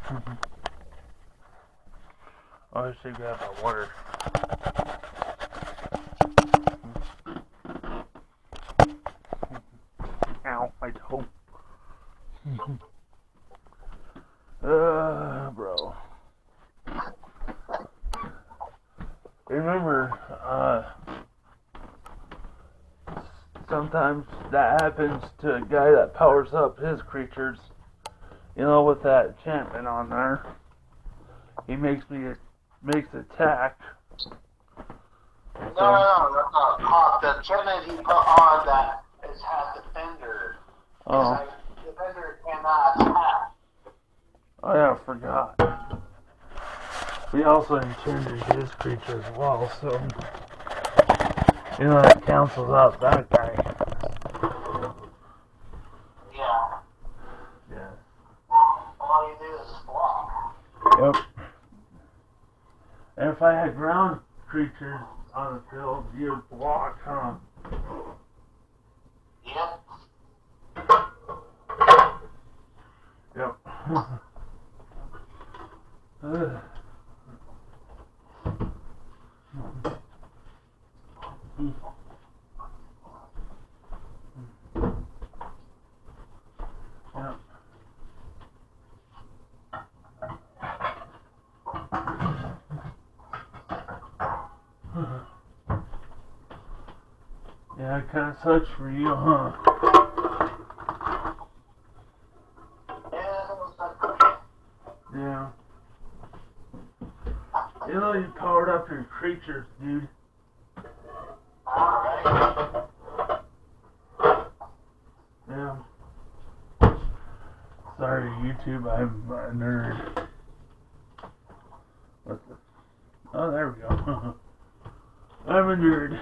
Oh, I should grab my water. Ow, my toe. Bro. Remember, sometimes that happens to a guy that powers up his creatures. You know, with that enchantment on there. He makes attack. No. The enchantment he put on that has defender. Oh. Like, defender cannot attack. Oh yeah, I forgot. We also enchanted his creature as well, so you know that cancels out that guy. Yeah. Yeah. All you do is block. Yep. And if I had ground creatures on the field, you'd block, huh? Yep. Yep. Yep. Yeah, it kind of sucks for you, huh? Yeah. You know you powered up your creatures, dude. Alright. Yeah. Sorry, YouTube, I'm a nerd. What the? Oh, there we go. I'm a nerd.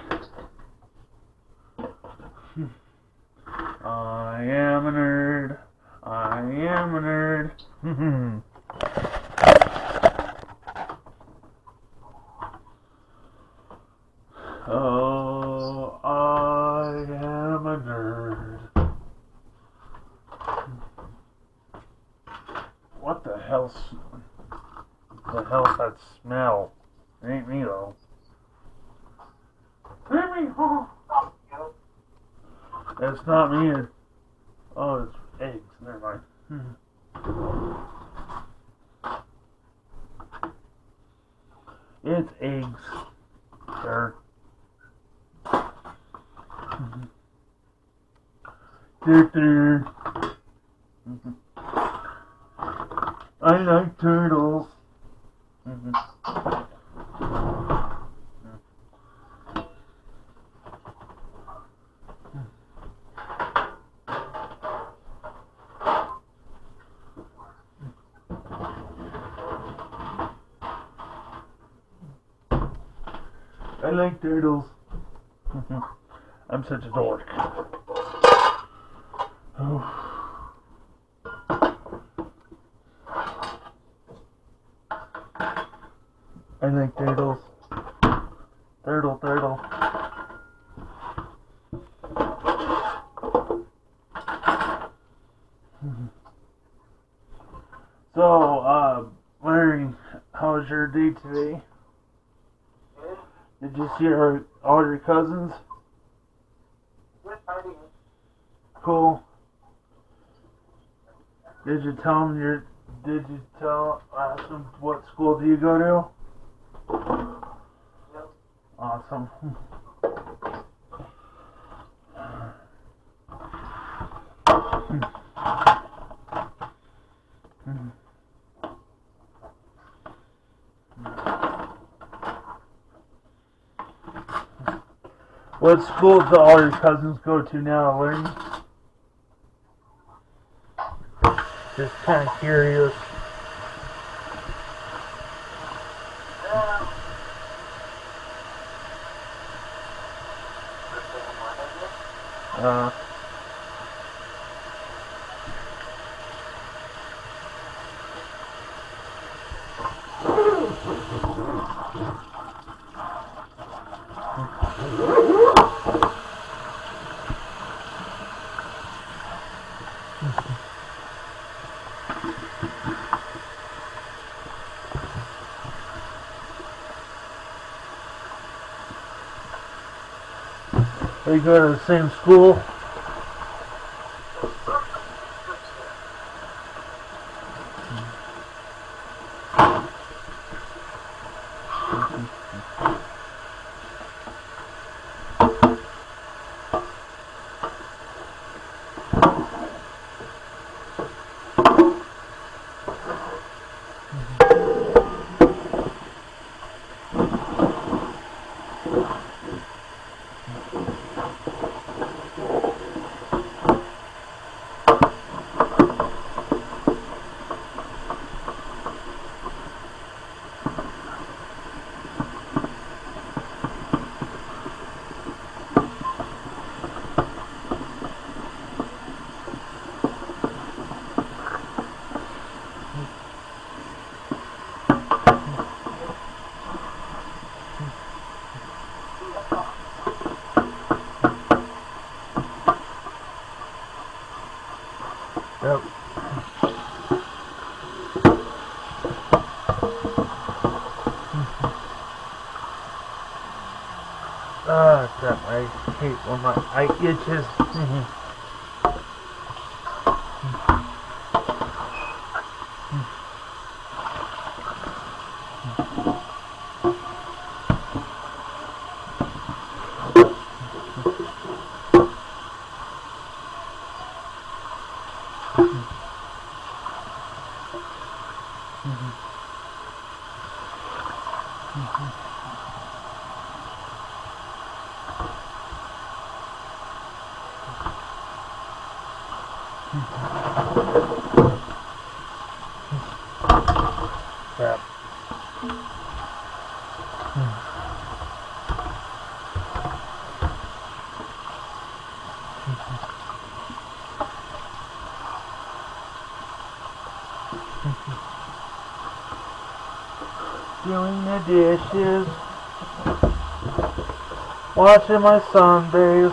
I am a nerd. I am a nerd. Oh, I am a nerd. What the hell's that smell? It ain't me though. It ain't me. Oh. It's not me. Oh, it's eggs. Never mind. It's eggs, sir. I like turtles. I like turtles. I'm such a dork. Oh. I like turtles. Turtle. So, Larry, how was your day today? Did you see all your cousins? Cool. Did you ask them what school do you go to? Awesome. What school do all your cousins go to now, Larry? Just kind of curious. They go to the same school. Yep. Ah, crap, I hate when my eye itches. Crap. Doing the dishes, watching my Sundays.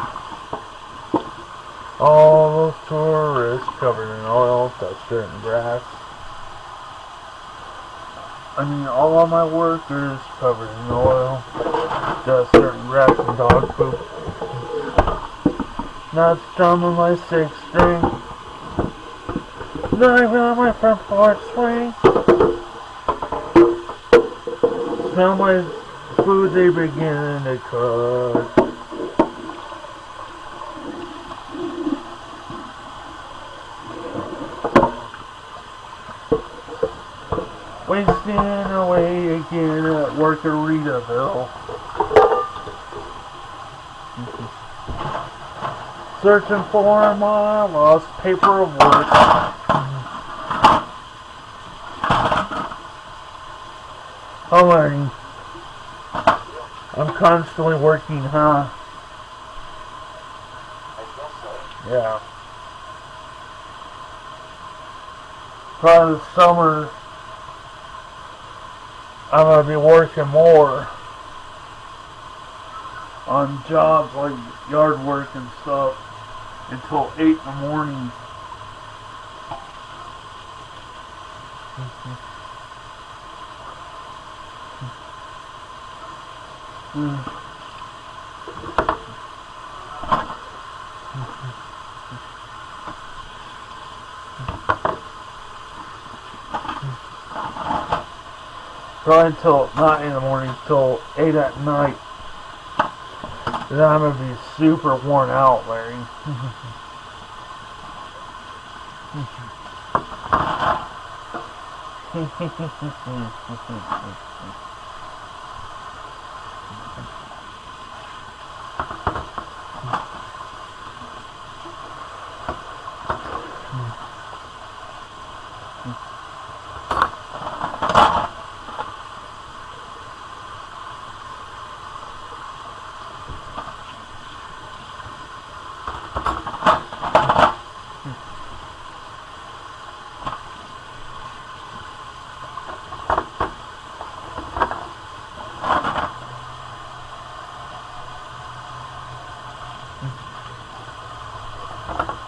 All those tourists covered in oil, touch dirt and grass. I mean, all of my workers covered in oil, dust, dirt and grass and dog poop. Not strumming my sixth string, driving on my front porch swing. Smell my food, they begin to cook. Wasting away again at work at Ritaville. Searching for my lost paper of work. I'm learning. I'm constantly working, huh? Yeah. Probably this summer, I'm going to be working more on jobs like yard work and stuff until 8 in the morning. Probably until not in the morning, till 8 at night. Then I'm gonna be super worn out, Larry.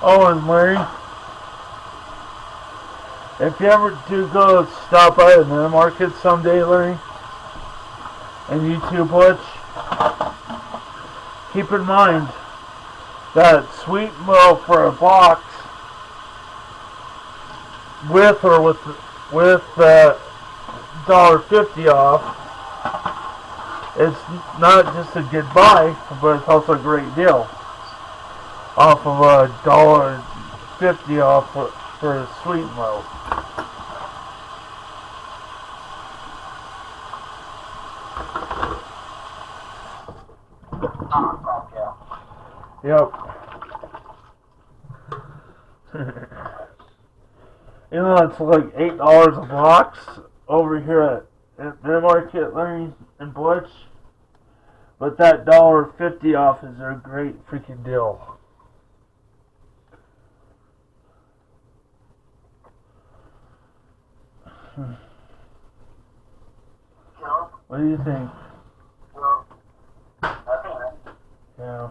Oh, and Larry, if you ever do go stop by the Minute Market someday, Larry, and you too, Butch, keep in mind, that sweet milk for a box with $1.50 off. It's not just a good buy, but it's also a great deal. Off of $1.50 off for sweet milk. Yep. You know, it's like $8 a box over here at the market, Larry and Butch. But that $1.50 off is a great freaking deal. What do you think? Yeah.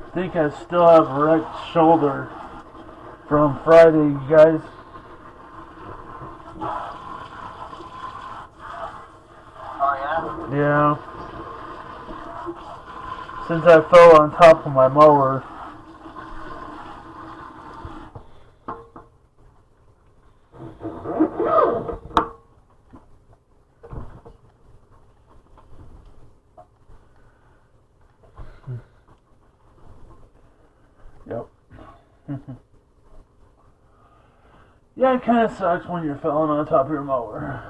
I think I still have a wrecked shoulder from Friday, you guys. Oh, yeah? Yeah. Since I fell on top of my mower. Yep. Yeah, it kind of sucks when you're falling on top of your mower.